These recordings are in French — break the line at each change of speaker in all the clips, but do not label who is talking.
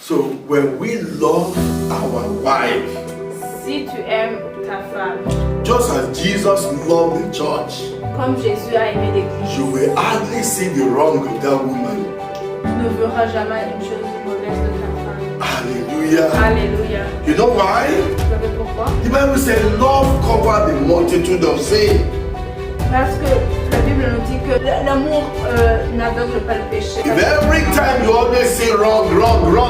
So when we love our wife,
Si tu aimes ta femme,
just as Jesus loved the church,
comme Jésus a aimé l'Église,
you will hardly see the wrong of that woman.
tu ne verras jamais une chose mauvaise de ta femme.
Hallelujah.
Alléluia.
You know why?
Vous savez pourquoi?
The Bible says love covers the multitude of sin.
Parce que la Bible nous dit que l'amour n'aveugle pas le péché.
If every time you always see wrong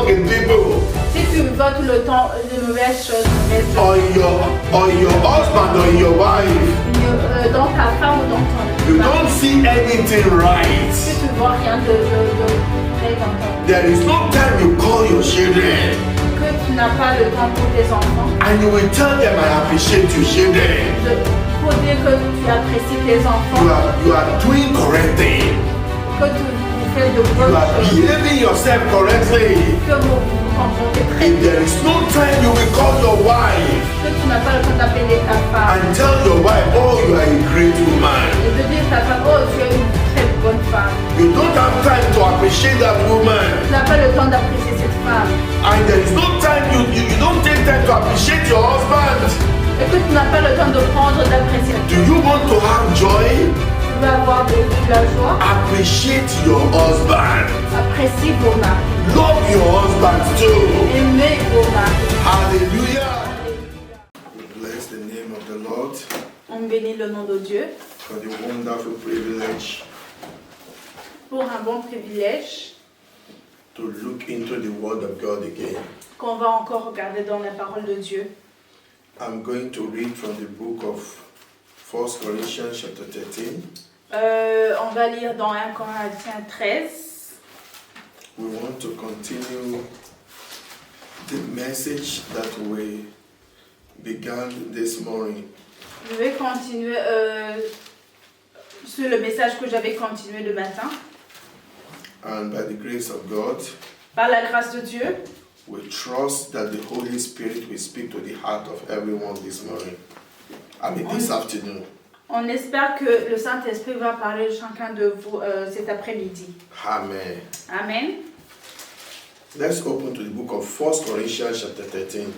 in people,
Si tu vois tout le temps de mauvaises choses,
or your husband or your wife,
dans ta femme ou dans ton
you
mari,
don't see anything
si
right,
tu ne vois rien de vrai dans ton
there is no time you call your children
que tu n'as pas le temps pour tes enfants,
and you will tell them I appreciate you children.
pour dire que tu apprécies tes enfants,
You are doing correctly.
que tu fais de
You
bonnes
are
choses,
behaving yourself correctly.
que vous vous comportez très
If
bien,
there is no time you will call your wife
que tu n'as pas le temps d'appeler ta femme
and tell your wife, oh, you are a great woman.
et de dire à ta femme, oh tu es une très bonne femme.
You don't have time to appreciate that woman.
Tu n'as pas le temps d'apprécier cette femme.
And there is no time, you don't take time to appreciate your husband.
Et que tu n'as pas le temps de prendre d'apprécier.
Do you want to have joy?
Tu vas avoir de la joie.
Appreciate your husband.
Apprécie vos maris.
Love your husband too.
Aimez vos maris.
Hallelujah. We bless the name of the Lord
On bénit le nom de Dieu
for the wonderful privilege
pour un bon privilège
to look into the Word of God again.
qu'on va encore regarder dans la parole de Dieu.
I'm going to read from the book of 1 Corinthians chapter 13.
On va lire dans 1 Corinthiens 13.
We want to continue the message that we began this morning.
Je vais continuer sur le message que j'avais continué le matin.
And by the grace of God,
Par la grâce de Dieu,
we trust that the Holy Spirit will speak to the heart of everyone this morning. This afternoon.
on espère que le Saint-Esprit va parler de chacun de vous cet après-midi.
Amen.
Amen.
Let's open to the book of 1 Corinthians chapter 13.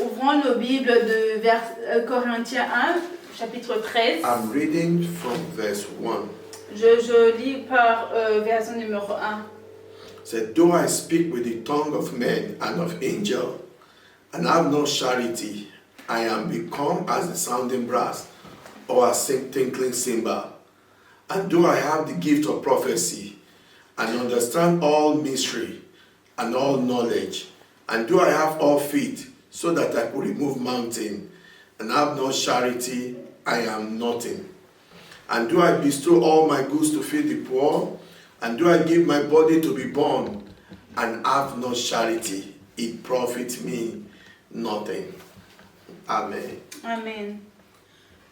Ouvrons nos Bibles de Corinthiens 1, chapitre 13.
I'm reading from verse 1.
Je lis par verset numéro 1.
Said, though I speak with the tongue of men and of angels, and have no charity, I am become as the sounding brass, or a tinkling cymbal. And though I have the gift of prophecy, and understand all mystery, and all knowledge, and though I have all faith, so that I could remove mountain, and have no charity, I am nothing. And do I bestow all my goods to feed the poor? And do I give my body to be burned? And have no charity, it profits me nothing. Amen.
Amen.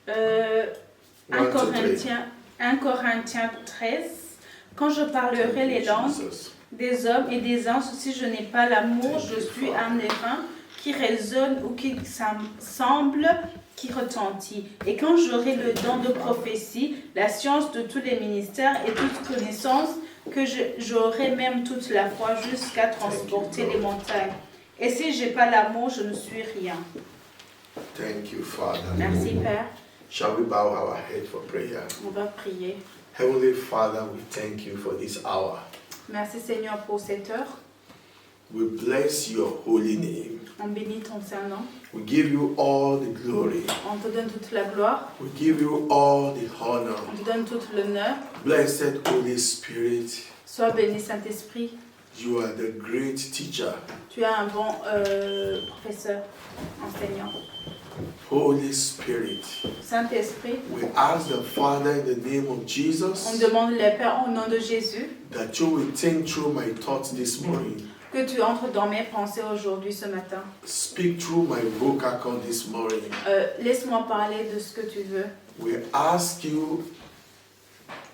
1 Corinthiens 13. Quand je parlerai les langues des hommes et des anges, si je n'ai pas l'amour, je suis un airain qui résonne ou qui semble, qui retentit. Et quand j'aurai le don de prophétie, la science de tous les ministères et toute connaissance, que j'aurai même toute la foi jusqu'à transporter les montagnes. Et si je n'ai pas l'amour, je ne suis rien.
Thank you, Father.
Merci, Père.
Shall we bow our head for prayer?
On va prier.
Heavenly Father, we thank you for this hour.
Merci, Seigneur, pour cette heure.
We bless your holy name.
On bénit ton Saint-Nom.
We give you all the glory.
On te donne toute la gloire.
We give you all the honor.
On te donne tout l'honneur.
Blessed Holy Spirit,
Sois béni, Saint-Esprit.
you are the great teacher.
Tu es un bon professeur, enseignant.
Holy Spirit,
Saint-Esprit,
we ask the Father in the name of
on
Jesus
demande le Père au nom de Jésus
that you will think through my thoughts this morning.
que tu entres dans mes pensées aujourd'hui, ce matin.
Speak through my vocal cord this morning.
Laisse-moi parler de ce que tu veux.
We ask you,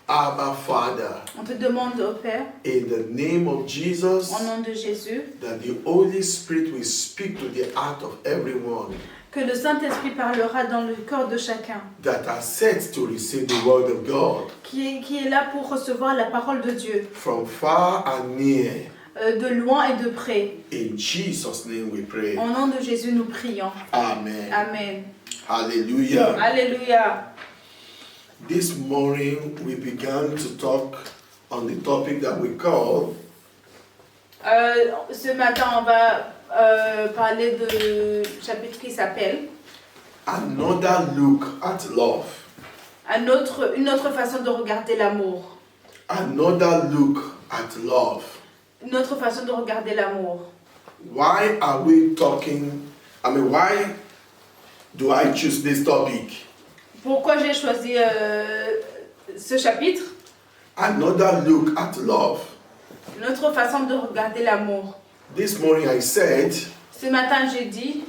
Abba Father,
On te demande au Père,
in the name of Jesus,
au nom de Jésus,
that the Holy Spirit will speak to the heart of everyone
que le Saint-Esprit parlera dans le corps de chacun,
that are set to receive the word of God
qui est là pour recevoir la parole de Dieu,
from far and near,
de loin et de près.
In Jesus' name we pray.
Au nom de Jésus, nous prions.
Amen.
Amen.
Hallelujah.
Alléluia.
This morning we began to talk on the topic that we call
Ce matin, on va parler de chapitre qui s'appelle
Another Look at Love.
une autre façon de regarder l'amour.
Another look at love.
Une autre façon de regarder l'amour.
Why are we talking? Why do I choose this topic?
Pourquoi j'ai choisi ce chapitre?
Another look at love.
Une autre façon de regarder l'amour.
This morning I said,
Ce matin, j'ai dit,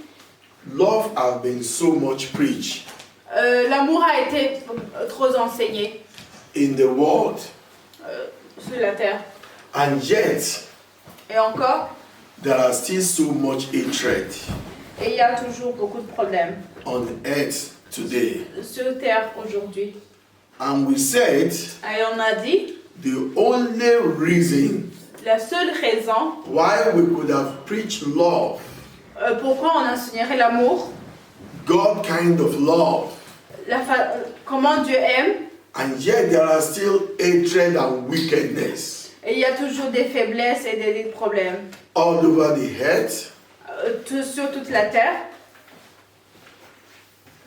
love has been so much preached
l'amour a été trop enseigné
in the world,
sur la terre.
and yet
Et encore,
there are still so much hatred
et il y a toujours beaucoup de problèmes
on earth today.
sur terre aujourd'hui.
And we said
Et on a dit,
the only reason
la seule raison
why we could have preached love,
pourquoi on enseignerait l'amour,
God kind of love,
comment Dieu aime,
and yet there are still hatred and wickedness
et il y a toujours des faiblesses et des problèmes
all over the earth.
sur toute la terre.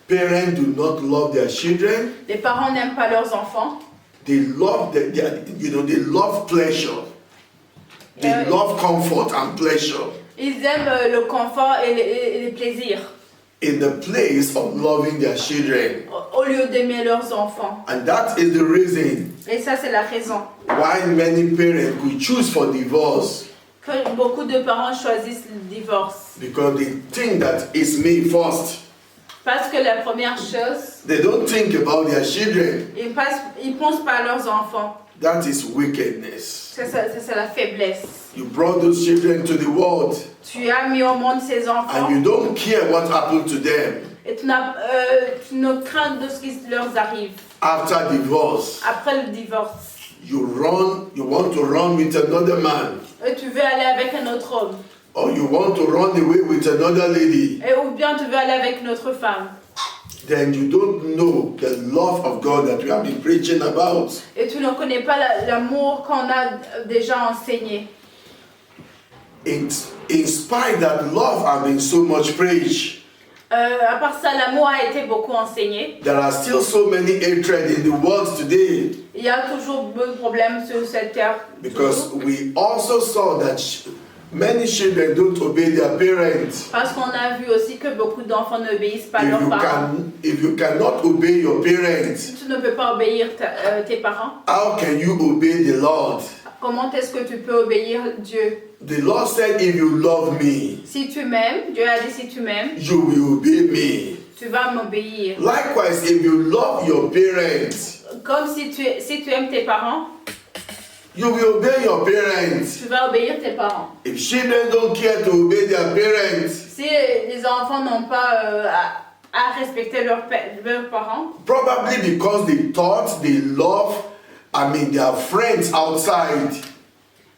Parents do not love their children.
Les parents n'aiment pas leurs enfants.
They love they love pleasure. They love comfort and pleasure
Ils aiment le confort et les plaisirs
in the place of loving their children.
au lieu d'aimer leurs enfants.
And that is the reason
Et ça, c'est la raison
why many parents could choose for divorce,
que beaucoup de parents choisissent le divorce.
because they think that it's me first.
Parce que la première chose,
They don't think about their children.
ils pensent pas à leurs enfants.
That is wickedness.
C'est la faiblesse.
You brought those children to the world
Tu as mis au monde ces enfants
and you don't care what happened to them
et tu ne crains de ce qui leur arrive
after divorce.
après le divorce.
You want to run with another man,
Et tu veux aller avec un autre homme.
or you want to run away with another lady.
Ou bien tu veux aller avec une autre femme.
Then you don't know the love of God that we have been preaching about.
Et tu ne connais pas l'amour qu'on a déjà enseigné.
In spite that love has been so much preached,
À part ça, l'amour a été beaucoup enseigné.
there are still so many hatred in the world today,
Il y a toujours beaucoup de problèmes sur cette terre.
because we also saw that many children don't obey their parents.
Parce qu'on a vu aussi que beaucoup d'enfants n'obéissent pas à leurs parents.
If you cannot obey your parents,
Si tu ne peux pas obéir tes parents,
how can you obey the Lord?
comment est-ce que tu peux obéir Dieu?
The Lord said, if you love me,
Si tu m'aimes, Dieu a dit si tu m'aimes,
you will obey me.
tu vas m'obéir.
Likewise, if you love your parents,
Comme si tu aimes tes parents,
you will obey your parents.
tu vas obéir tes parents.
If children don't care to obey their parents,
Si les enfants n'ont pas à respecter leurs parents,
probably because they thought they love, their friends outside,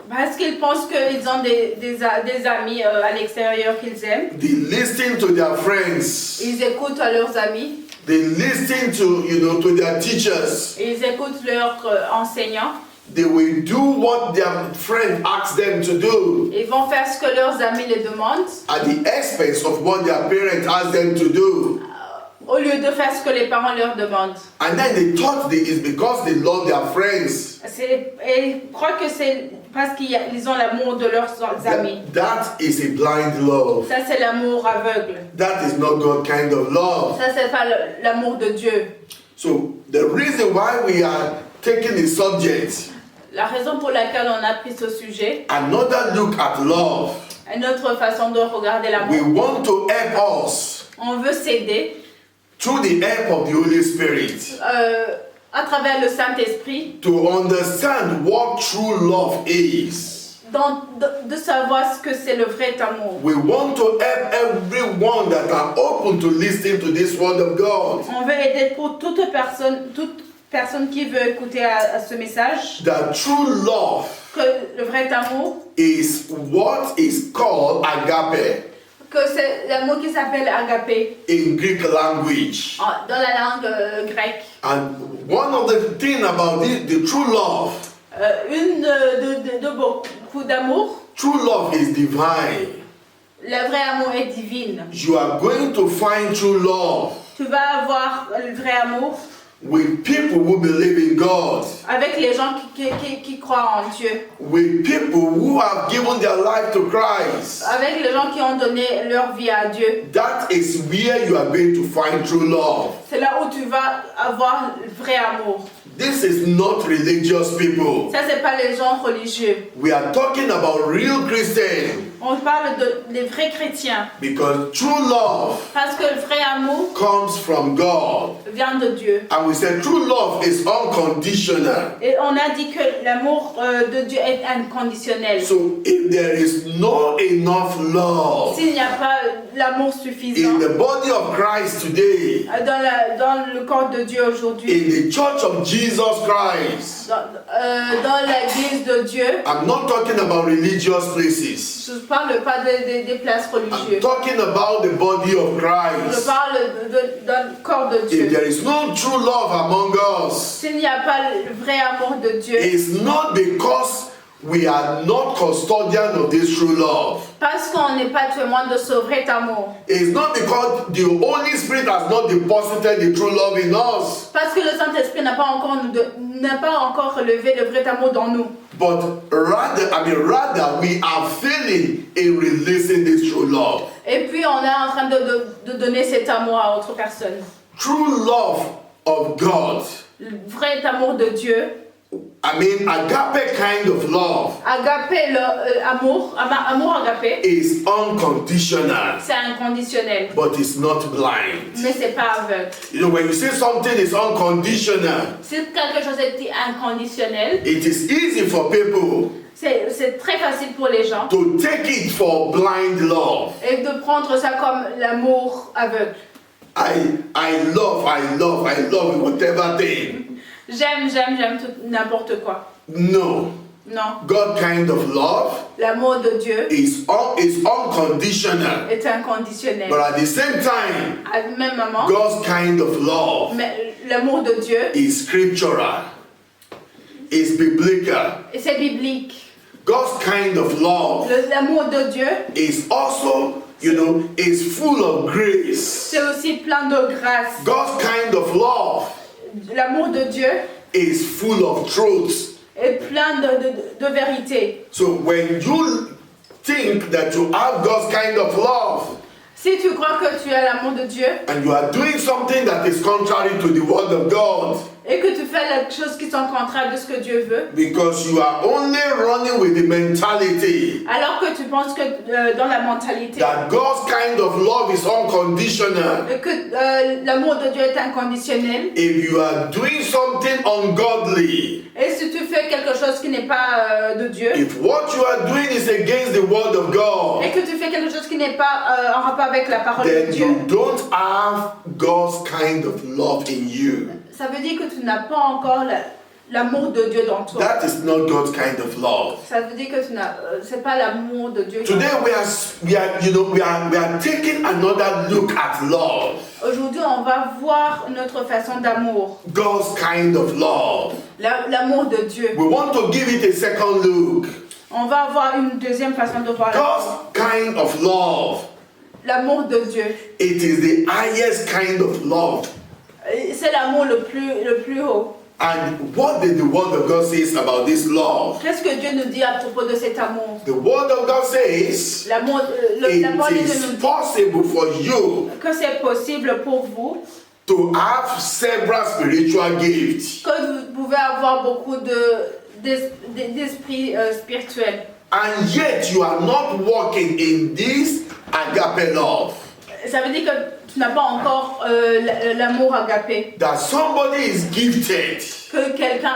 parce qu'ils pensent qu'ils ont des amis à l'extérieur qu'ils aiment,
they listen to their friends,
ils écoutent à leurs amis,
they listen to their teachers,
ils écoutent leurs enseignants,
they will do what their friend asks them to do
ils vont faire ce que leurs amis les demandent,
at the expense of what their parents ask them to do.
au lieu de faire ce que les parents leur demandent.
And then they thought it's because they love their friends.
Et ils croient que c'est parce qu'ils ont l'amour de leurs amis.
That is a blind love.
Ça, c'est l'amour aveugle.
That is not God kind of love.
Ça, c'est pas l'amour de Dieu.
So the reason why we are taking the subject,
La raison pour laquelle on a pris ce sujet,
another look at love,
une autre façon de regarder
we
l'amour,
want to help us
on veut s'aider
through the help of the Holy Spirit
à travers le Saint-Esprit
to understand what true love is.
de savoir ce que c'est le vrai amour.
We want to help everyone that are open to listening to this word of God.
On veut aider pour toute personne personne qui veut écouter à ce message,
that true love
que le vrai amour,
is what is called agape
que c'est l'amour qui s'appelle agapé
in Greek language.
dans la langue grecque.
And one of the things about the true love,
Une de beaucoup d'amour,
true love is divine.
le vrai amour est divine.
You are going to find true love
Tu vas avoir le vrai amour
with people who believe in God,
avec les gens qui croient en Dieu,
with people who have given their life to Christ.
avec les gens qui ont donné leur vie à Dieu.
That is where you are going to find true love.
C'est là où tu vas avoir le vrai amour.
This is not religious people.
Ça, c'est pas les gens religieux.
We are talking about real Christians,
On parle des vrais chrétiens.
because true love
Parce que le vrai amour
comes from God.
vient de Dieu.
And we said true love is unconditional.
Et on a dit que l'amour de Dieu est inconditionnel.
So if there is not enough love
S'il n'y a pas l'amour suffisant
in the body of Christ today,
dans le corps de Dieu aujourd'hui,
in the church of Jesus Christ,
dans l'église de Dieu,
I'm not talking about religious places.
je ne parle pas des places
I'm
religieuses.
talking about the body of
Je
Christ.
parle dans le corps de
If
Dieu.
there is no true love among us,
S'il n'y a pas le vrai amour de Dieu,
it's not because we are not custodian of this true love.
parce qu'on n'est pas témoin de ce vrai amour,
It's not because the Holy Spirit has not deposited the true love in us,
parce que le Saint-Esprit n'a pas encore relevé le vrai amour dans nous,
but rather we are failing in releasing this true love.
et puis on est en train de donner cet amour à autre personne.
True love of God,
Le vrai amour de Dieu,
agape kind of love,
agapé, amour agapé,
is unconditional,
c'est inconditionnel,
but it's not blind.
mais c'est pas aveugle.
You know, when you say something is unconditional,
Si quelque chose est inconditionnel,
it is easy for people
c'est très facile pour les gens
to take it for blind love.
et de prendre ça comme l'amour aveugle.
I love whatever thing.
J'aime tout, n'importe quoi.
No.
Non.
God kind of love
L'amour de Dieu
is unconditional.
est inconditionnel.
But at the same time,
À la même moment,
God's kind of love
mais l'amour de Dieu,
is scriptural. Is biblical.
et c'est biblique.
God's kind of love
L'amour de Dieu,
is also, is full of grace.
c'est aussi plein de grâce.
God's kind of love
L'amour de Dieu
is full of truth.
est plein de vérité.
So when you think that you have God's kind of love,
Si tu crois que tu as l'amour de Dieu
and you are doing something that is contrary to the word of God,
et que tu fais les choses qui sont contraires de ce que Dieu veut,
because you are only running with the mentality
alors que tu penses que dans la mentalité
that God's kind of love is unconditional,
que l'amour de Dieu est inconditionnel,
if you are doing something ungodly,
et si tu fais quelque chose qui n'est pas de Dieu,
if what you are doing is against the word of God,
et que tu fais quelque chose qui n'est pas en rapport avec la parole de
then
Dieu,
you don't have God's kind of love in you.
ça veut dire que tu n'as pas encore l'amour de Dieu dans toi.
That is not God's kind of love.
Ça veut dire que c'est pas l'amour de Dieu.
Today we are taking another look at love.
Aujourd'hui, on va voir notre façon d'amour,
God's kind of love.
l'amour de Dieu.
We want to give it a second look.
On va avoir une deuxième façon de voir
God's kind of love.
l'amour de Dieu.
It is the highest kind of love.
C'est l'amour le plus haut.
And what did the word of God says about this love?
Qu'est-ce que Dieu nous dit à propos de cet amour?
The word of God says
L'amour, la parole de Dieu
it
nous
is
dit
possible for you
que c'est possible pour vous,
to have several spiritual gifts,
que vous pouvez avoir beaucoup d'esprit spirituel.
and yet you are not walking in this agape love.
Ça veut dire que tu n'as pas encore l'amour agapé,
That somebody is gifted
que quelqu'un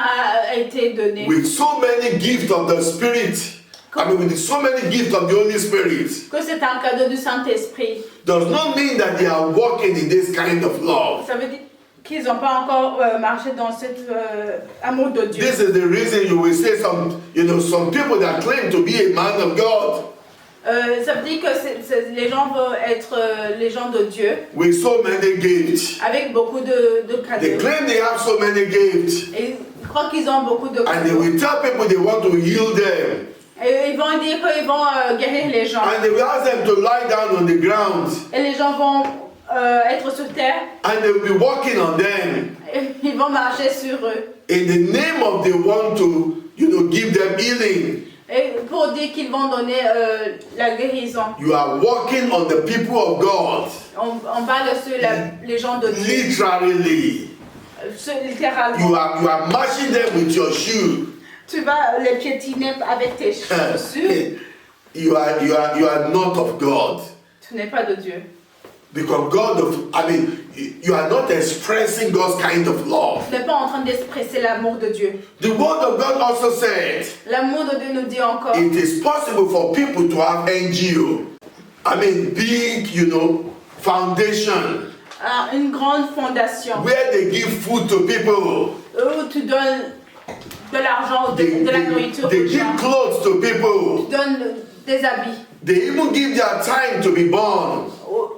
a été donné,
with so many gifts of the Spirit. With so many gifts of the Holy Spirit.
que c'est un cadeau du Saint-Esprit.
Does not mean that they are walking in this kind of love.
Ça veut dire qu'ils n'ont pas encore marché dans cet amour de Dieu.
This is the reason you will say some people that claim to be a man of God.
Ça veut dire que les gens vont être les gens de Dieu.
With so many gifts.
Avec beaucoup de cadeaux.
They claim they have so many gifts.
Et ils croient qu'ils ont beaucoup de cadeaux.
And they will tell people they want to heal them.
Et ils vont dire qu'ils vont guérir les gens.
And they will ask them to lie down on the ground.
Et les gens vont être sur terre.
And they will be walking on them.
Et ils vont marcher sur eux.
In the name of they want to, give them healing.
Et pour dire qu'ils vont donner la guérison.
You are walking on the people of God.
On parle sur les gens de Dieu.
Literally.
Littéralement.
You are mashing them with your shoe.
Tu vas les piétiner avec tes chaussures.
You are not of God.
Tu n'es pas de Dieu.
Because you are not expressing God's kind of love.
Tu n'es pas en train d'exprimer l'amour de Dieu.
The word of God also said,
l'amour de Dieu nous dit encore,
it is possible for people to have NGO. Big, foundation.
Une grande fondation.
Where they give food to people.
Où tu donnes de l'argent, de la nourriture.
They give clothes to people.
Tu donnes des habits.
They even give their time to be born.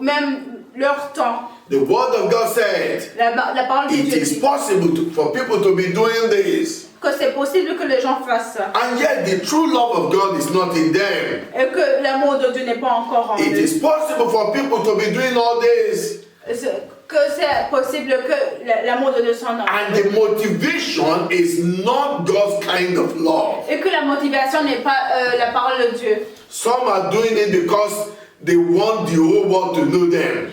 Même leur temps.
The word of God said,
la parole de Dieu
it is possible for people to be doing this.
Que c'est possible que les gens fassent ça.
And yet the true love of God is not in them.
Et que l'amour de Dieu n'est pas encore en eux.
It is possible for people to be doing all this.
Que c'est possible que l'amour de Dieu soit en eux.
And the motivation is not God's kind of love.
Et que la motivation n'est pas la parole de Dieu.
Some are doing it because they want the whole world to know them.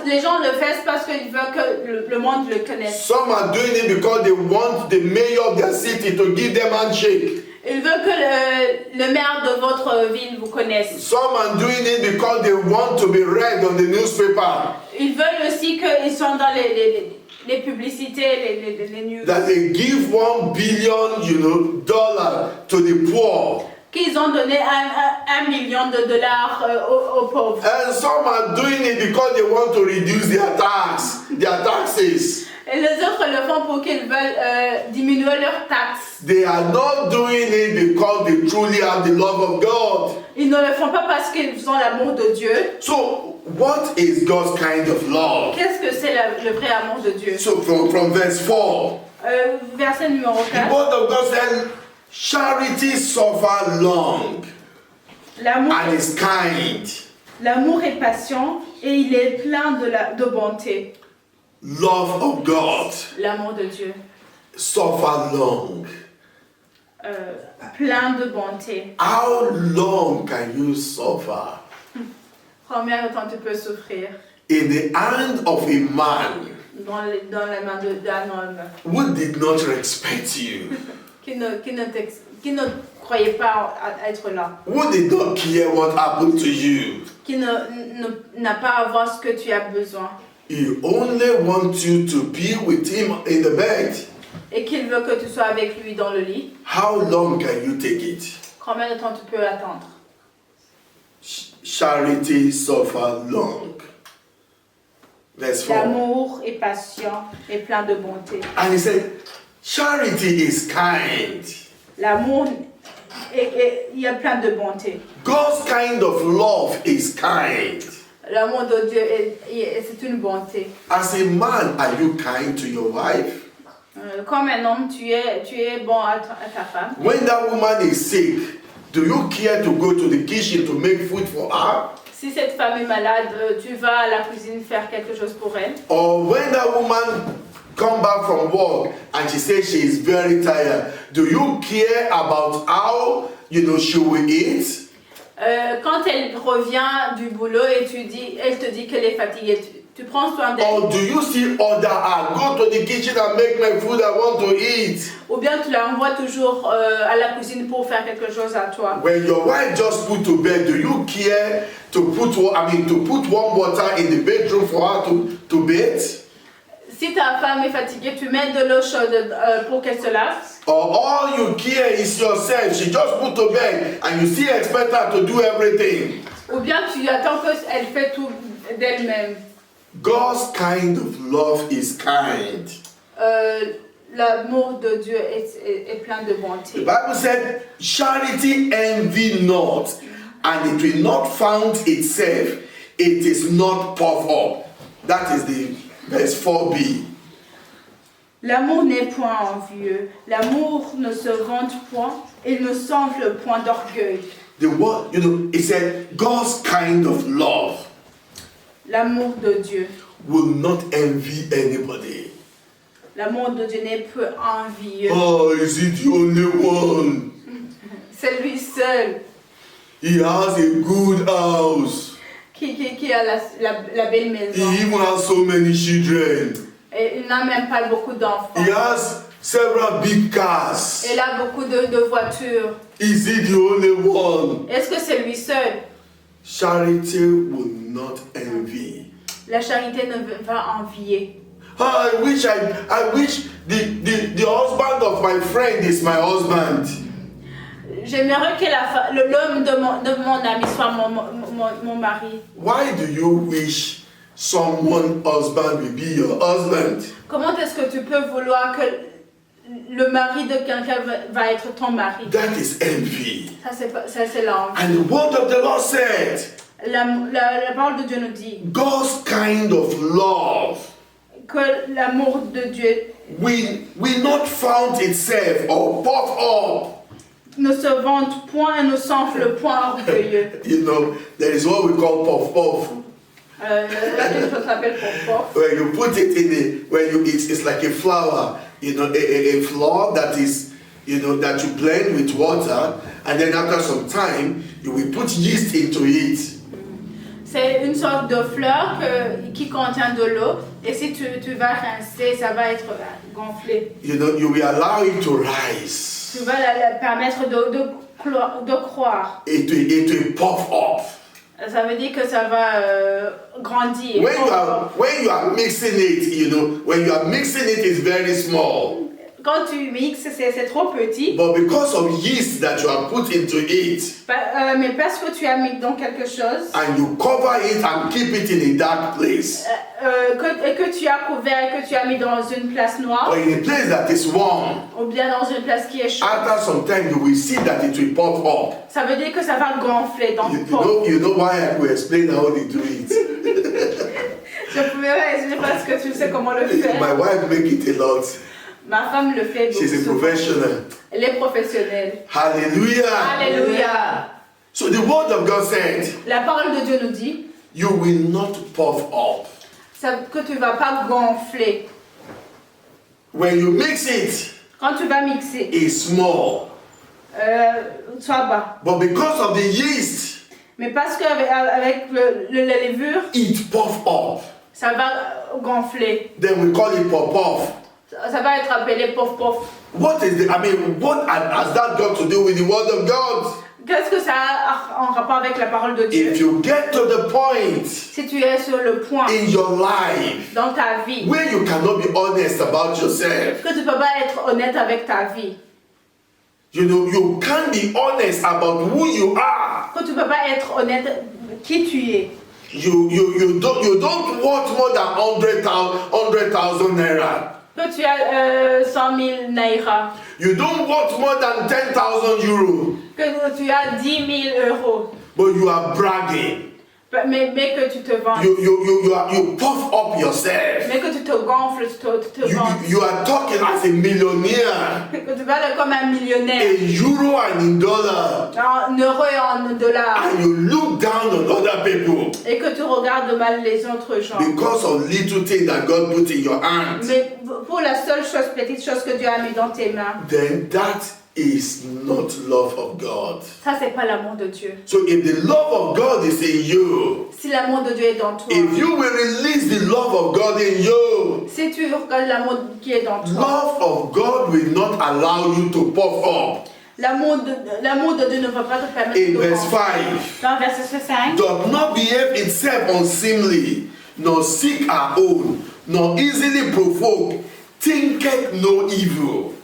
Les gens le font parce qu'ils veulent que le monde le connaisse.
Some are doing it because they want the mayor of their city to give them handshake.
Ils veulent que le maire de votre ville vous connaisse.
Some are doing it because they want to be read on the newspaper.
Ils veulent aussi qu'ils soient dans les publicités, les news.
That they give $1 billion to the poor.
Qu'ils ont donné $1 million aux pauvres.
And some are doing it because they want to reduce their taxes.
Et les autres le font pour qu'ils veulent diminuer leurs taxes.
They are not doing it because they truly have the love of God.
Ils ne le font pas parce qu'ils ont l'amour de Dieu.
So, what is God's kind of love?
Qu'est-ce que c'est le vrai amour de Dieu?
So, from verse 4.
Verset numéro 4.
The word of God said, charity suffer long and is kind.
L'amour est patient et il est plein de bonté.
Love of God.
L'amour de Dieu.
Suffer long.
Plein de bonté.
How long can you suffer?
Combien de temps tu peux souffrir?
In the hand of a man
dans la main d'un homme
who did not respect you.
qui ne croyait pas être là.
Who did not care what happened to you.
Qui n'a pas à voir ce que tu as besoin.
He only wants you to be with him in the bed.
Et qu'il veut que tu sois avec lui dans le lit.
How long can you take it?
Combien de temps tu peux attendre?
Charity suffer long. Verse 4.
L'amour est patient et plein de bonté.
And he said, charity is kind.
L'amour il y a plein de bonté.
God's kind of love is kind.
L'amour de Dieu c'est une bonté.
As a man, are you kind to your wife?
Comme un homme, tu es bon à ta femme.
When that woman is sick, do you care to go to the kitchen to make food for her?
Si cette femme est malade, tu vas à la cuisine faire quelque chose pour elle.
Or when that woman come back from work and she says she is very tired, do you care about how she will eat?
Quand elle revient du boulot et elle te dit qu'elle est fatiguée, tu prends soin d'elle.
Or do you still order her, go to the kitchen and make my food I want to eat?
Ou bien tu l'envoies toujours à la cuisine pour faire quelque chose à toi.
When your wife just put to bed, do you care to put warm water in the bedroom for her to bathe?
Si ta femme est fatiguée, tu mets de l'eau chaude pour qu'elle se lave.
Or all you care is yourself. She just put to bed and you still expect her to do everything.
Ou bien tu attends qu'elle fait tout d'elle-même.
God's kind of love is kind.
L'amour de Dieu est plein de bonté.
The Bible said, charity envy not, and it will not found itself, it is not puffed up. That is the verse 4b.
L'amour n'est point envieux, l'amour ne se vante point, il ne s'enfle point d'orgueil.
The word, it said, God's kind of love
L'amour de Dieu.
will not envy anybody.
L'amour de Dieu n'est peu envieux.
Oh, is he the only one?
C'est lui seul
He has a good house.
qui a la belle maison.
He even has so many children.
Et il n'a même pas beaucoup d'enfants.
He has several big cars.
Il a beaucoup de voitures.
Is he the only one?
Est-ce que c'est lui seul?
Charity will not envy.
La charité ne veut pas envier.
I wish the husband of my friend is my husband.
J'aimerais que l'homme de mon ami soit mon mari.
Why do you wish someone's husband will be your husband?
Comment est-ce que tu peux vouloir que le mari de quelqu'un va être ton mari?
That is envy.
Ça c'est l'envie.
And the word of the Lord said,
La parole de Dieu nous dit
God's kind of love
que l'amour de Dieu
will not found itself or puff up.
ne se vante point et ne s'enfle point orgueilleux.
There is what we call puff puff.
Quelque chose s'appelle puff.
When you put it it's like a flour, a flour that is, that you blend with water, and then after some time, you will put yeast into it.
C'est une sorte de fleur qui contient de l'eau, et si tu vas rincer, ça va être gonflé.
You will allow it to rise.
Tu vas la permettre de croire.
It will puff up.
Ça veut dire que ça va grandir.
When you are mixing it, when you are mixing it, it's very small.
Quand tu mixes, c'est trop petit.
But because of yeast that you have put into it,
mais parce que tu as mis dans quelque chose,
and you cover it and keep it in a dark place,
et que tu as couvert et que tu as mis dans une place noire,
or in a place that is warm,
ou bien dans une place qui est chaude,
after some time you will see that it will puff up.
ça veut dire que ça va gonfler dans le pot.
You know why I will explain how they do it.
Je pouvais résumer parce que tu sais comment le faire.
My wife make it a lot.
Ma femme le fait beaucoup.
She's a professional.
Elle est professionnelle.
Hallelujah.
Alléluia.
So the word of God said,
La parole de Dieu nous dit,
you will not puff up.
que tu ne vas pas gonfler.
When you mix it,
Quand tu vas mixer,
it's small.
sois bas.
But because of the yeast,
Mais parce qu'avec la levure,
it puff up.
ça va gonfler.
Then we call it puff puff.
Ça va être appelé pof pof.
What has that got to do with the word of God?
Qu'est-ce que ça a en rapport avec la parole de Dieu?
If you get to the point
Si tu es sur le point
in your life
dans ta vie
where you cannot be honest about yourself,
que tu ne peux pas être honnête avec ta vie,
you can't be honest about who you are.
que tu ne peux pas être honnête qui tu es,
You don't want more than 100,000 naira.
que tu as 100 000 naira,
You don't want more than 10,000 euros.
que tu as 10 000 euros,
But you are bragging.
mais que tu te vantes,
You puff up yourself.
mais que tu te gonfles, tu te vantes,
You are talking as a millionaire.
que tu parles comme un millionnaire,
In euro and in dollar.
en euros et en dollars,
And you look down on other people
et que tu regardes mal les autres gens.
because of little things that God put in your hands.
Mais pour la seule chose, petite chose que Dieu a mis dans tes mains,
Then that is not love of God.
ça c'est pas l'amour de Dieu.
So if the love of God is in you,
Si l'amour de Dieu est dans toi,
if you will release the love of God in you,
si tu regardes l'amour qui est dans toi,
love of God will not allow you to puff up.
l'amour de Dieu ne va pas te permettre
In
de
verse
gonfler.
5,
Dans verset 5,
doth not behave itself unseemly, nor seek our own, nor easily provoke, thinketh no evil.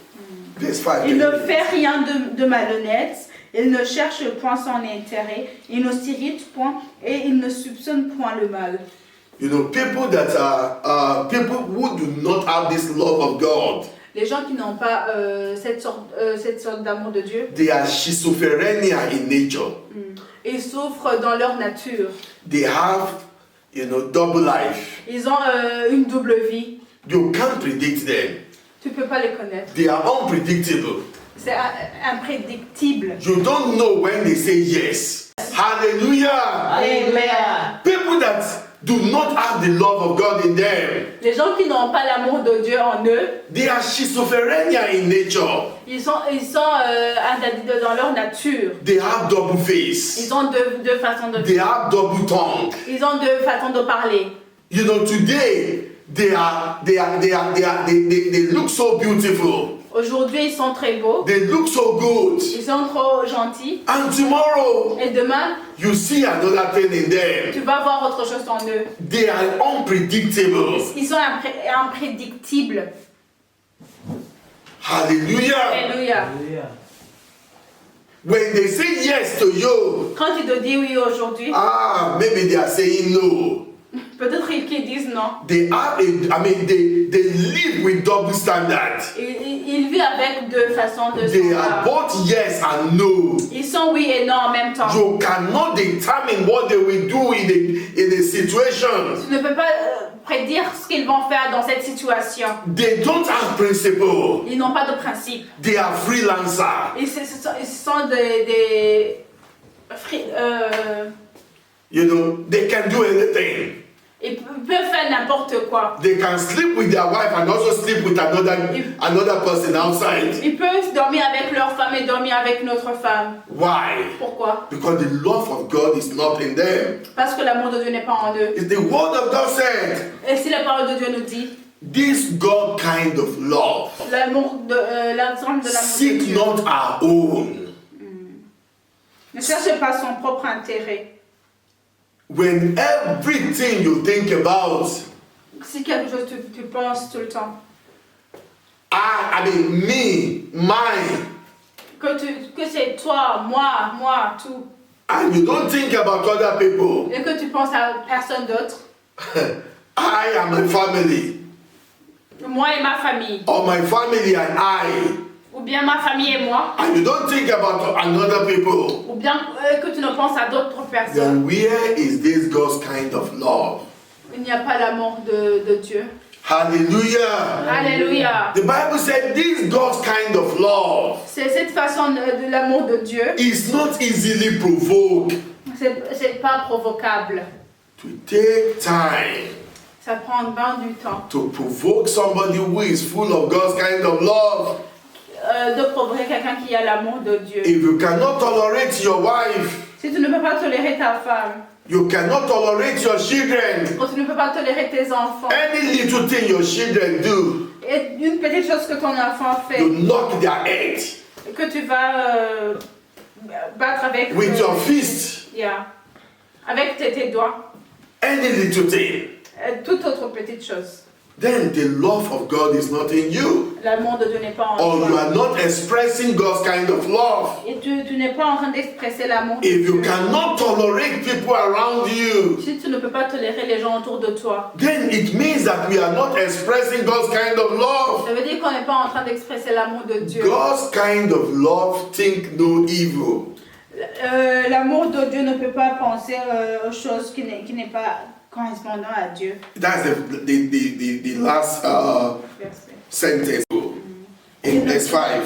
Verse 5.
il ne fait rien de malhonnête, il ne cherche point son intérêt, il ne s'irrite point et il ne soupçonne point le mal.
You know, people that are people who do not have this love of God.
Les gens qui n'ont pas cette sorte d'amour de Dieu.
They are schizophrenia in nature.
Ils souffrent dans leur nature.
They have, you know, double life.
Ils ont une double vie.
You can't predict them.
Tu peux pas les connaître.
They are unpredictable.
C'est imprédictible.
You don't know when they say yes. Hallelujah.
Amen.
People that do not have the love of God in them.
Les gens qui n'ont pas l'amour de Dieu en eux,
They are schizophrenia in nature.
ils sont dans leur nature.
They have double face.
Ils ont deux façons de
They have double tongue.
Ils ont deux façons de parler.
You know, today they look so beautiful.
Aujourd'hui, ils sont très beaux.
They look so good.
Ils sont trop gentils.
And tomorrow
Et demain,
you see another thing in them.
tu vas voir autre chose en eux.
They are unpredictable.
Ils sont imprédictibles.
Hallelujah.
Alléluia.
When they say yes to you,
Quand ils te disent oui aujourd'hui,
maybe they are saying no.
peut-être qu'ils disent non.
They live with double standards.
Ils vivent avec deux façons de
They are
standard.
both yes and no.
Ils sont oui et non en même temps.
You cannot determine what they will do in a situation.
Tu ne peux pas prédire ce qu'ils vont faire dans cette situation.
They don't have principle.
Ils n'ont pas de principe.
They are freelancers.
Ils sont des
You know, they can do anything.
ils peuvent faire n'importe quoi.
They can sleep with their wife and also sleep with another person outside.
Ils peuvent dormir avec leur femme et dormir avec une autre femme.
Why?
Pourquoi?
Because the love of God is not in them.
Parce que l'amour de Dieu n'est pas en eux.
It's the word of God said.
Et si la parole de Dieu nous dit,
This God kind of love.
l'ensemble de l'amour de
Seek
Dieu
not our own.
ne cherche pas son propre intérêt.
When everything you think about,
Si quelque chose tu penses tout le temps,
me, mine,
que c'est toi, moi, tout,
and you don't think about other people,
et que tu penses à personne d'autre,
I am my family,
moi et ma famille,
or my family and I,
ou bien ma famille et moi,
and you don't think about another people,
ou bien que tu ne penses à d'autres
then
personnes,
where is this God's kind of love?
il n'y a pas l'amour de Dieu.
Hallelujah.
Alléluia.
The Bible said this God's kind of love
C'est cette façon de l'amour de Dieu,
is not easily provoked.
c'est pas provocable.
To take time
Ça prend bien du temps
to provoke somebody who is full of God's kind of love.
de provoquer quelqu'un qui a l'amour de Dieu.
If you cannot tolerate your wife,
Si tu ne peux pas tolérer ta femme,
you cannot tolerate your children,
ou tu ne peux pas tolérer tes enfants,
any little thing your children do,
et une petite chose que ton enfant fait,
you knock their head
que tu vas battre avec
with your fist,
yeah, avec tes doigts,
any little thing,
toute autre petite chose.
then the love of God is not in you.
L'amour de Dieu n'est pas en
Or you
toi.
are not expressing God's kind of love.
Et tu n'es pas en train d'expresser l'amour de
If you
Dieu.
cannot tolerate people around you,
Si tu ne peux pas tolérer les gens autour de toi,
then it means that we are not expressing God's kind of love.
ça veut dire qu'on n'est pas en train d'expresser l'amour de Dieu.
God's kind of love think no evil.
L'amour de Dieu ne peut pas penser aux choses qui n'est pas correspondant à Dieu.
That's the last sentence in verse 5.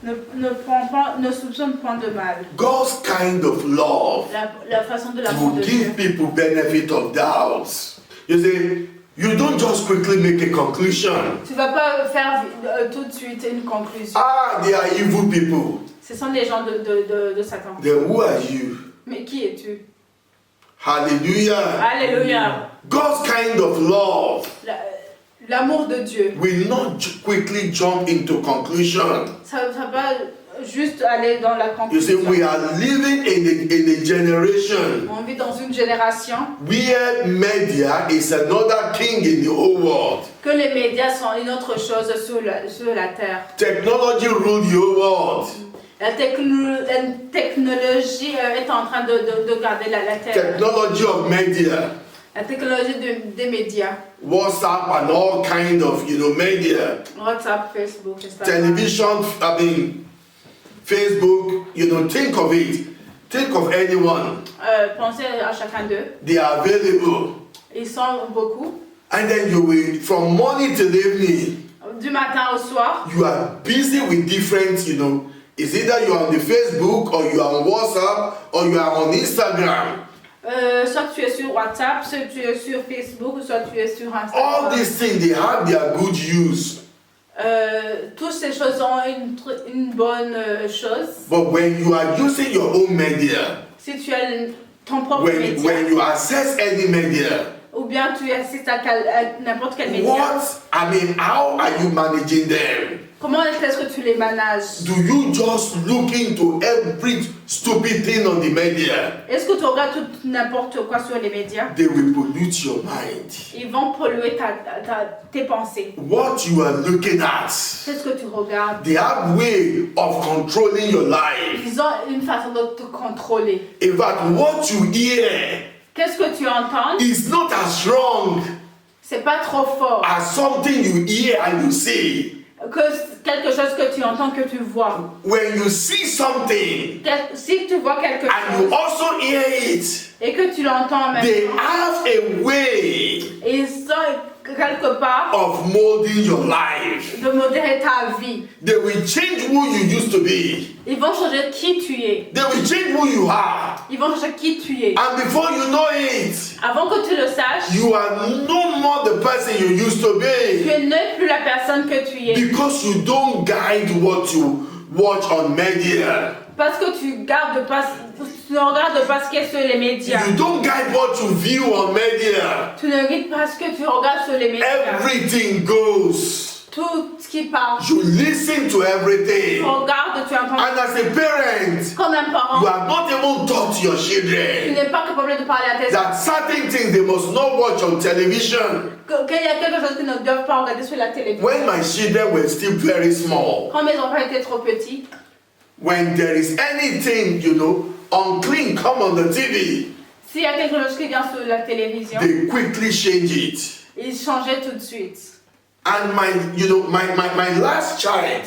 Ne soupçonne point de mal.
God's kind of love
La façon de l'amour
to
de Dieu.
give people benefit of doubts. You see, you don't just quickly make a conclusion.
Tu vas pas faire tout de suite une conclusion.
They are evil people.
Ce sont des gens de Satan.
Then who are you?
Mais qui es-tu?
Hallelujah.
Alléluia.
God's kind of love
L'amour de Dieu.
will not quickly jump into conclusion.
Ça va juste aller dans la
You see,
conclusion.
we are living in a generation
On vit dans une génération
where media is another king in the whole world.
que les médias sont une autre chose sur la terre.
Technology rule the whole world.
La technologie est en train de garder la terre.
Technology of media.
La technologie des médias.
WhatsApp and all kind of, media.
WhatsApp, Facebook, Instagram.
Television, Facebook, think of it. Think of anyone.
Pensez à chacun d'eux.
They are available.
Ils sont beaucoup.
And then you will, from morning till evening,
Du matin au soir.
you are busy with different, it's either you are on the Facebook or you are on WhatsApp or you are on Instagram.
Soit tu es sur WhatsApp, soit tu es sur Facebook, soit tu es sur Instagram.
All these things, they have their good use.
Toutes ces choses ont une bonne chose.
But when you are using your own media,
Si tu as ton propre média,
when you access any media,
ou bien tu assistes à n'importe quel média,
how are you managing them?
comment est-ce que tu les manages?
Do you just look into every stupid thing on the media?
Est-ce que tu regardes tout n'importe quoi sur les médias?
They will pollute your mind.
Ils vont polluer tes pensées.
What you are looking at,
Qu'est-ce que tu regardes?
they have way of controlling your life.
Ils ont une façon de te contrôler.
In fact, what you hear
Qu'est-ce que tu entends?
is not as strong
C'est pas trop fort
as something you hear and you see.
que quelque chose que tu entends, que tu vois.
When you see something
Si tu vois quelque
and you
chose
also hear it,
et que tu l'entends en même
they
temps,
have a way
ils sont quelque part
of molding your life.
de modérer ta vie.
They will change who you used to be.
Ils vont changer qui tu es.
They will change who you are.
Ils vont changer qui tu es.
And before you know it,
Avant que tu le saches,
you are no more the person you used to
tu
be.
n'es plus la personne que tu es.
Because you don't guide what you watch on media.
Parce que tu ne regardes pas ce qui est sur les médias.
You don't guide what you view on media.
Tu ne regardes pas ce que tu regardes sur les médias.
Everything goes.
Tout ce qui parle.
You listen to everything.
Tu regardes, tu entends.
And as a parent,
Comme un parent,
you are not even taught your
tu
children
n'es pas capable de parler à tes enfants.
that certain things they must not watch on television.
Qu'il y a quelque chose qu'ils ne doivent pas regarder sur la télévision.
When my children were still very small,
Quand mes enfants étaient trop petits,
when there is anything, unclean come on the TV,
s'il y a quelque chose qui vient sur la télévision,
they quickly change it.
ils changeaient tout de suite.
And my last child,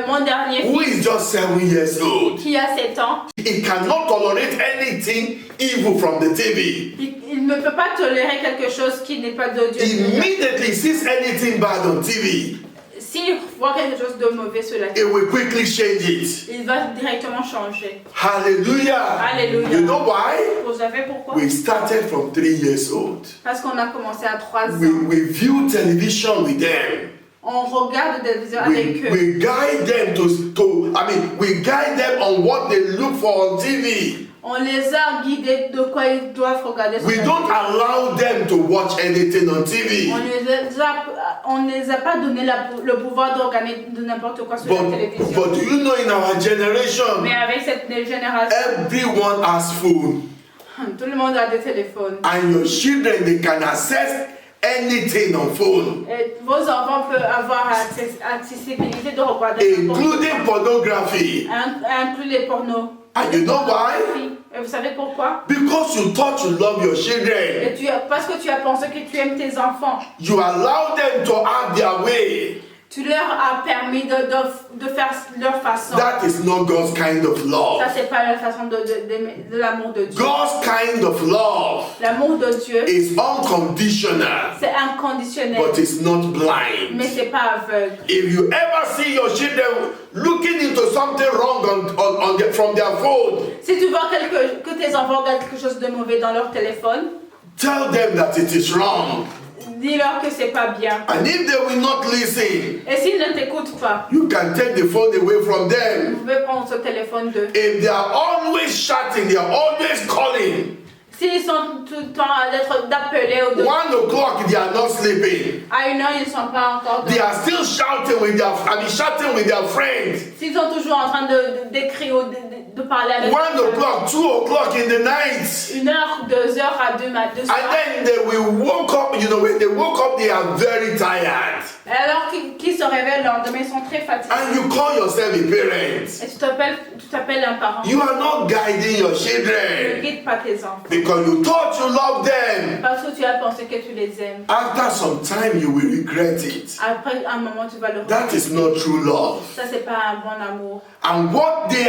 Mon dernier
who
fils,
is just 7 years old,
qui a 7 ans,
he cannot tolerate anything evil from the TV.
il ne peut pas tolérer quelque chose qui n'est pas de Dieu.
Immediately sees anything bad on TV,
S'il voit quelque chose de mauvais sur la
he
télévision,
will quickly change it.
il va directement changer.
Hallelujah.
Alléluia.
You know why?
Vous savez pourquoi?
We started from 3 years old.
Parce qu'on a commencé à 3 ans.
We view television with them.
On regarde des vidéos avec eux.
We guide them we guide them on what they look for on TV.
On les a guidés de quoi ils doivent regarder sur
We
la
don't
télévision.
allow them to watch anything on TV.
On les a pas donné le pouvoir de regarder de n'importe quoi sur la télévision.
But do you know, in our generation,
Mais avec cette génération,
everyone has phone.
tout le monde a des téléphones.
And your children, they can access anything on phone,
Et vos enfants peuvent avoir accessibilité de regarder
including pornography.
inclus les pornos.
And you know why?
Et vous savez pourquoi?
Because you thought you love your children.
Parce que tu as pensé que tu aimes tes enfants.
You allow them to have their way.
Tu leur as permis de faire leur façon.
That is not God's kind of love.
Ça, c'est pas la façon de l'amour de Dieu.
God's kind of love
L'amour de Dieu,
is unconditional,
c'est inconditionnel,
but it's not blind.
mais c'est pas aveugle.
If you ever see your children looking into something wrong from their phone,
Si tu vois que tes enfants regardent quelque chose de mauvais dans leur téléphone,
tell them that it is wrong.
dis-leur que c'est pas bien.
And if they will not listen,
Et s'ils ne t'écoutent pas,
you can take the phone away from them.
vous pouvez prendre ce téléphone d'eux.
If they are always shouting, they are always calling,
S'ils sont tout le temps d'appeler ou de...
1 o'clock they are not sleeping.
À 1 heure, ils ne sont pas encore...
They are still shouting with their friends.
S'ils sont toujours en train d'écrire ou de parler avec...
1 o'clock, 2 o'clock in the night.
1 heure, 2 heures deux
And
soirs.
then they will woke up, when they woke up, they are very tired.
Et alors qu'ils se réveillent le lendemain, ils sont très fatigués.
And you call yourself a parent.
Et tu t'appelles un parent.
You are not guiding your
Tu ne
children
guides pas tes enfants.
because you thought you loved them.
Parce que tu as pensé que tu les aimes.
After some time, you will regret it.
Après un moment, tu vas le
That is not true love.
Ça, c'est pas un bon amour.
And what they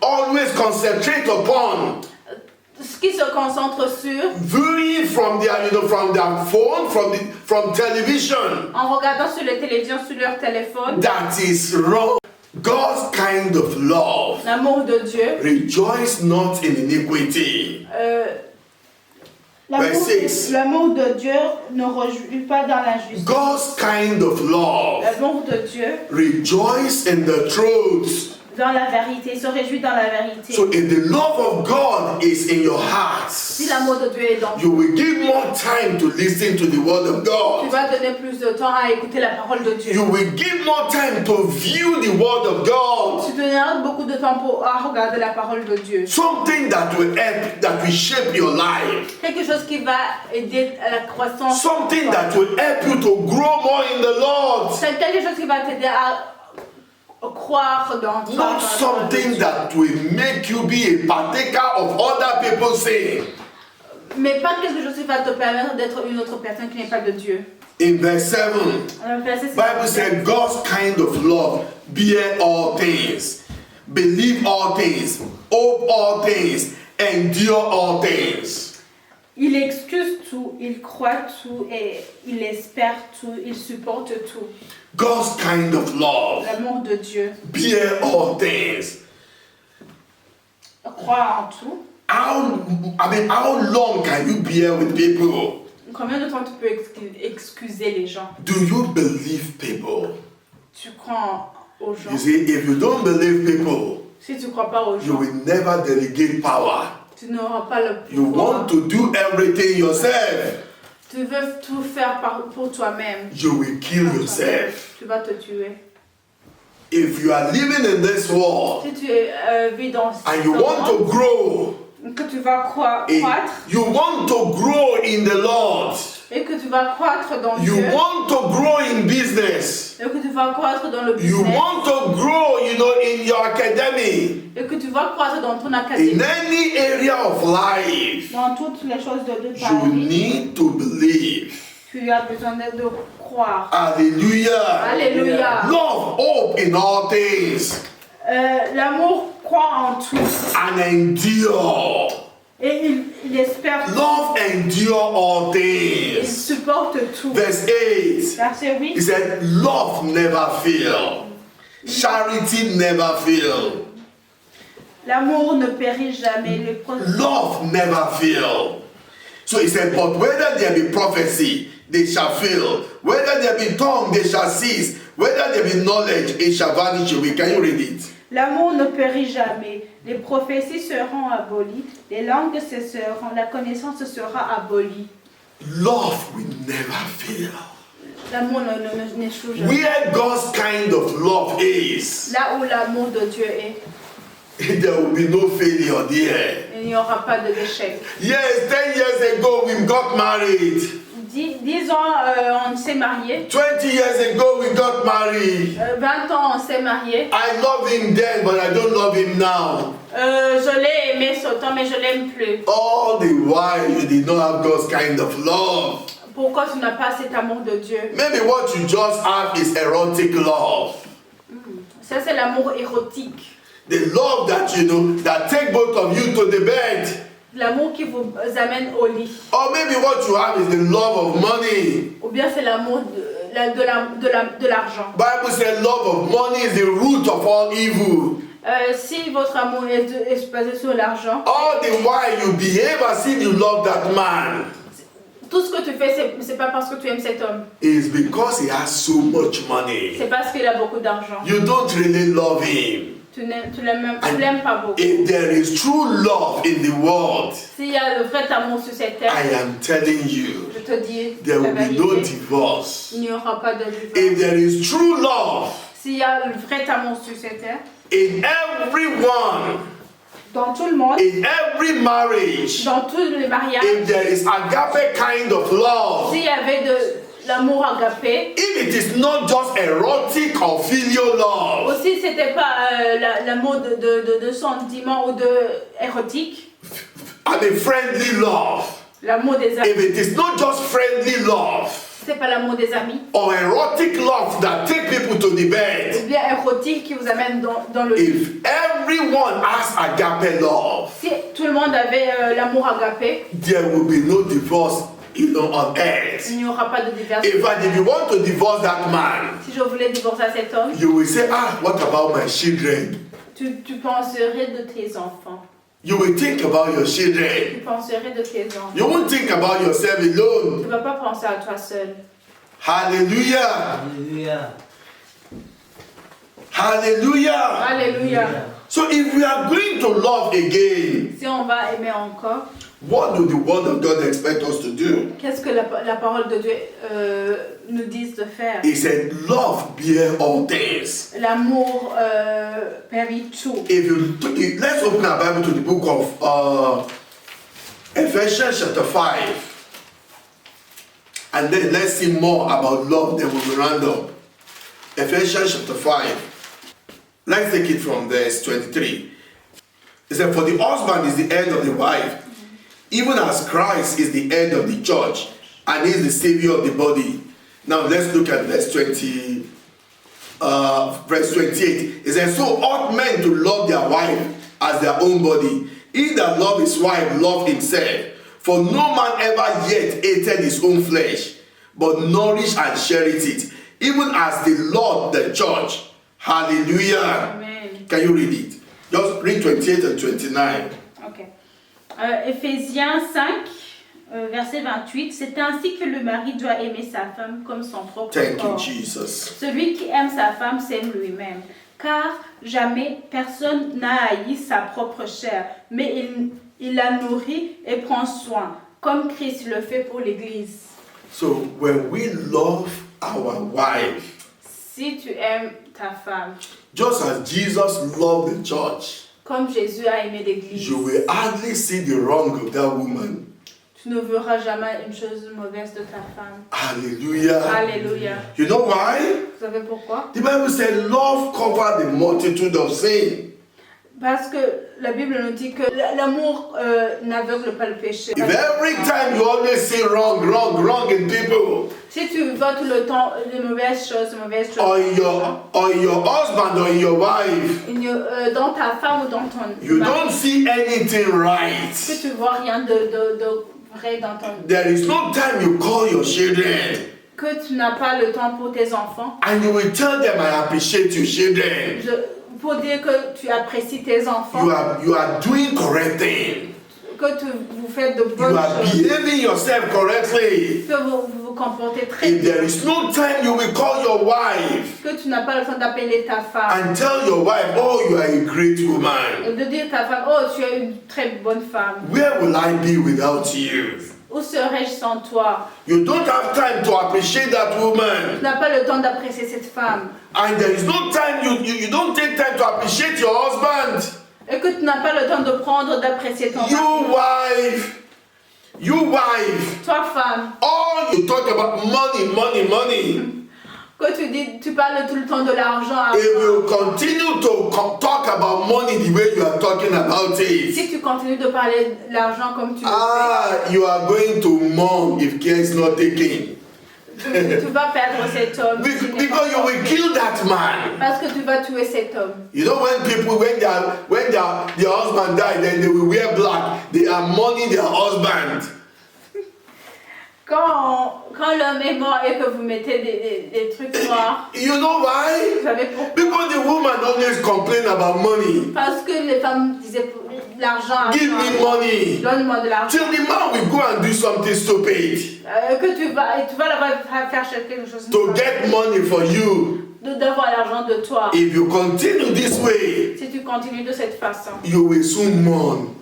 always concentrate upon,
Ce qui se concentre sur,
viewing from their phone, from television,
en regardant sur les télévisions, sur leur téléphone,
that is wrong. God's kind of love.
l'amour de Dieu.
Rejoice not in iniquity.
L'amour de Dieu ne réjouit pas dans l'injustice.
God's kind of love.
L'amour de Dieu
Rejoice in the truth.
dans la vérité, il se réjouit dans la vérité.
So if the love of God is in your heart,
Si l'amour de Dieu est dans
you will give more time to listen to the word of
tu
God.
vas donner plus de temps à écouter la parole de Dieu.
You will give more time to view the word of God.
Tu donneras beaucoup de temps à regarder la parole de Dieu.
Something that will help, that will shape your life.
Quelque chose qui va aider à la croissance.
Something that will help you to grow more in the Lord.
C'est quelque chose qui va t'aider à croire dans toi.
Not something that will make you be a partaker of other people's sin.
Mais pas quelque chose qui va te permettre d'être une autre personne qui n'est pas de Dieu.
In verse 7, Bible said God's kind of love bear all things, believe all things, hope all things, endure all things.
Il excuse tout, il croit tout et il espère tout, il supporte tout.
God's kind of love
L'amour de Dieu.
bear all things.
Croire en tout.
How long can you bear with people?
Combien de temps tu peux excuser les gens?
Do you believe people?
Tu crois aux gens.
You see, if you don't believe people,
Si tu ne crois pas aux
you
gens,
will never delegate power.
tu n'auras pas le
You
pouvoir.
want to do everything yourself,
Tu veux tout faire pour toi-même.
you will kill yourself.
Tu vas te tuer.
If you are living in this world
Si tu vis dans ce
and you want to
monde,
grow,
que tu vas croître
you want to grow in the Lord,
et que tu vas croître dans
you
Dieu
want to grow in business,
et que tu vas croître dans le
you
business
want to grow, in your academy,
et que tu vas croître dans ton
in
académie,
any area of life,
dans toutes les choses de ta
you
vie,
need to believe.
tu as besoin de croire.
Hallelujah.
Alléluia.
Love, hope in all things,
L'amour croit en tout
and endure.
et il espère tout.
Love endure all
Il
things.
supporte tout.
Verse 8,
Verset
he
8.
said, love never fail. Charity never fail.
L'amour ne périt jamais. Le
Love never fail. So he said, but whether there be prophecy, they shall fail. Whether there be tongue, they shall cease. Whether there be knowledge, it shall vanish away. Can you read it?
L'amour ne périt jamais. Les prophéties seront abolies. Les langues cesseront. La connaissance sera abolie.
Love will never fail.
L'amour n'échoue jamais.
Where God's kind of love is,
Là où l'amour de Dieu est,
there will be no failure there.
il n'y aura pas d'échec.
Yes, 10 years ago we got married.
10 ans, on s'est mariés.
20 years ago we got married.
20 ans, on s'est mariés.
I love him then, but I don't love him now.
Je l'ai aimé ce temps, mais je l'aime plus.
All the while you did not have God's kind of love.
Pourquoi tu n'as pas cet amour de Dieu?
Maybe what you just have is erotic love.
Ça, c'est l'amour érotique.
The love that that take both of you to the bed.
L'amour qui vous amène au lit.
Or maybe what you have is the love of money.
Ou bien c'est l'amour de l'argent.
Bible says love of money is the root of all evil.
Si votre amour est basé sur l'argent,
All the while you behave as if you love that man.
tout ce que tu fais, c'est pas parce que tu aimes cet homme.
It's because he has so much money.
C'est parce qu'il a beaucoup d'argent.
You don't really love him.
Tu l'aimes pas beaucoup.
If there is true love in the world,
S'il y a le vrai amour sur cette terre,
I am telling you,
je te dis
there
la
will be no
vérité,
divorce.
il n'y aura pas de divorce.
If there is true love
S'il y a le vrai amour sur cette terre,
in everyone,
Dans tout le monde,
in every marriage,
dans tous les mariages,
if there is agape kind of love,
s'il y avait de l'amour agapé,
if it is not just erotic or filial love,
aussi c'était pas l'amour de sentiment ou de érotique,
and a friendly love,
l'amour des amis,
if it is not just friendly love
c'est pas l'amour des amis,
or erotic love that take people to the
ou
bed,
bien érotique qui vous amène dans le lit.
if everyone has agape love,
Si tout le monde avait l'amour agapé,
there will be no divorce, on earth.
il n'y aura pas de divorce.
In fact, if you want to divorce that man,
Si je voulais divorcer cet homme,
you will say, what about my children?
tu penserais de tes enfants.
You will think about your
Tu
children.
penserais de tes enfants.
You won't think about yourself
Tu
alone.
ne vas pas penser à toi seul.
Hallelujah.
Hallelujah.
Hallelujah.
Alléluia.
So if we are going to love again,
Si on va aimer encore,
what do the word of God expect us to do?
qu'est-ce que la parole de Dieu nous dit de faire?
He said, love bear all things.
L'amour permet tout.
Let's open our Bible to the book of Ephesians chapter 5. And then let's see more about love, then we will round up. Ephesians chapter 5. Let's take it from verse 23. It said, for the husband is the head of the wife, even as Christ is the head of the church, and is the savior of the body. Now let's look at verse 28. It says, so ought men to love their wife as their own body. He that love his wife love himself. For no man ever yet hated his own flesh, but nourished and cherished it, even as the Lord the church. Hallelujah.
Amen.
Can you read it? Just read 28 and 29.
Ok. Éphésiens 5, verset 28. C'est ainsi que le mari doit aimer sa femme comme son propre
Thank you,
corps.
Jesus.
Celui qui aime sa femme s'aime lui-même. Car jamais personne n'a haï sa propre chair, mais il la nourrit et prend soin, comme Christ le fait pour l'Église.
So when we love our wife,
Si tu aimes ta femme,
just as Jesus loved the church,
comme Jésus a aimé l'Église,
you will hardly see the wrong of that woman.
tu ne verras jamais une chose mauvaise de ta femme.
Hallelujah.
Alléluia.
You know why?
Vous savez pourquoi?
The Bible said love covers the multitude of sin.
Parce que la Bible nous dit que l'amour n'aveugle pas le péché.
If every time you always see wrong in people,
Si tu vois tout le temps les mauvaises choses,
or in your husband or in your wife,
dans ta femme ou dans ton
you
mari,
don't see anything right.
que tu vois rien de vrai dans ton
There is no time you call your children
que tu n'as pas le temps pour tes enfants,
and you will tell them, I appreciate you, children.
pour dire que tu apprécies tes enfants,
You are doing correct thing.
que vous faites de
You
bonnes
are
choses,
behaving yourself correctly.
que vous vous comportez très
If
bien,
there is no time you will call your wife
que tu n'as pas le temps d'appeler ta femme
and tell your wife, oh, you are a great woman.
et de dire à ta femme, oh tu es une très bonne femme,
Where will I be without you?
où serais-je sans toi?
You don't have time to appreciate that
Tu
woman.
n'as pas le temps d'apprécier cette femme
And there is no time, you don't take time to appreciate your husband.
et que tu n'as pas le temps de prendre d'apprécier ton mari.
You wife,
Toi femme,
all you talk about money.
que tu parles tout le temps de l'argent,
If you continue to talk about money the way you are talking about it,
si tu continues de parler de l'argent comme tu le fais,
you are going to mourn if care is not taken.
tu vas perdre cet homme.
Because you will kill that man.
Parce que tu vas tuer cet homme.
You know when people, when their husband died, then they will wear black. They are mourning their husband.
Quand l'homme est mort et que vous mettez des trucs noirs,
You know why?
vous savez pourquoi?
Because the woman always complain about money.
Parce que les femmes disaient l'argent,
Give me money.
donne-moi de l'argent.
Till the man will go and do something stupid
Que tu vas là-bas faire quelque chose
to get money for you.
d'avoir l'argent de toi.
If you continue this way,
Si tu continues de cette façon,
you will soon mourn.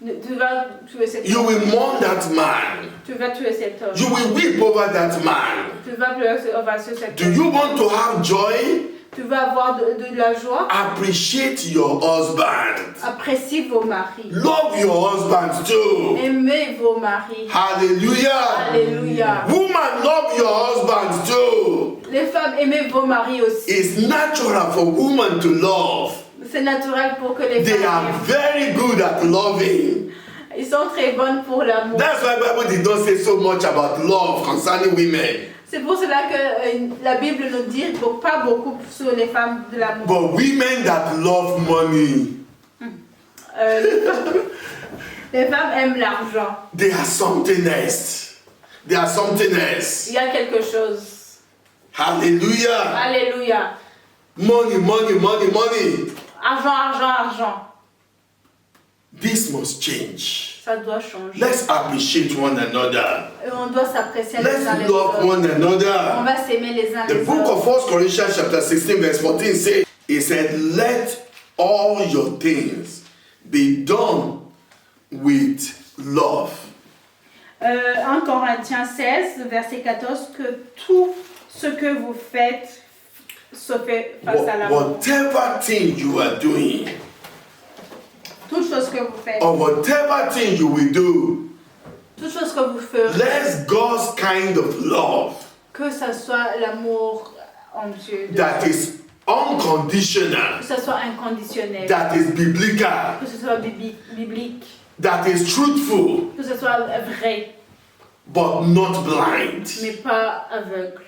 tu vas tuer cet
You
homme.
will mourn that man.
Tu vas tuer cet homme.
You will weep over that man.
Tu vas pleurer sur cet
Do
homme.
you want to have joy?
Tu veux avoir de la joie?
Appreciate your husband.
Apprécie vos maris.
Love your husband too.
Aimez vos maris.
Hallelujah.
Alléluia.
Woman, love your husband too.
Les femmes, aimez vos maris aussi.
It's natural for women to love.
C'est naturel pour que les
They
femmes
are
aiment.
very good at loving.
Ils sont très bonnes pour l'amour.
That's why Bible did not say so much about love concerning women.
C'est pour cela que la Bible nous dit pas beaucoup sur les femmes de l'amour.
But women that love money,
Les femmes aiment l'argent.
they are something else. They are something else.
Il y a quelque chose.
Hallelujah.
Alléluia.
Money, money, money, money.
Argent, argent, argent.
This must change.
Ça doit changer.
Let's appreciate one another.
Et on doit s'apprécier les uns
Let's
les
love
autres.
one
On
another.
va s'aimer les uns
The
les
book of
autres.
1 Corinthians chapter 16 verse 14 says, it said, let all your things be done with love.
1 Corinthiens 16, verset 14, que tout ce que vous faites se fait face à l'amour.
Whatever thing you are doing,
Toute chose que vous faites,
or whatever thing you will do,
toute chose que vous ferez,
let God's kind of love
que ça soit l'amour en Dieu,
that is unconditional,
que ça soit inconditionnel,
that is biblical,
que ce soit biblique,
that is truthful,
que ce soit vrai,
but not blind.
mais pas aveugle.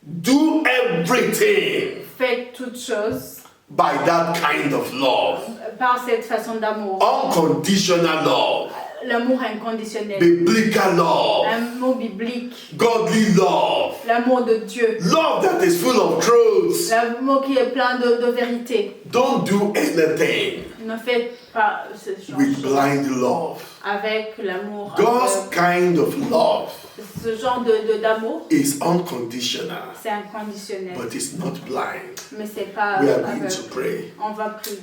Do everything
Faites toutes choses
by that kind of love.
par cette façon d'amour.
Unconditional love,
L'amour inconditionnel,
biblical love,
l'amour biblique,
godly love,
l'amour de Dieu,
love that is full of truth.
l'amour qui est plein de vérité.
Don't do anything
Ne faites pas ce genre
with
de choses
blind love.
avec l'amour.
God's kind of love
Ce genre d'amour,
is unconditional,
c'est inconditionnel,
but it's not blind.
mais c'est pas
We are going
aveugle.
to pray.
On va prier.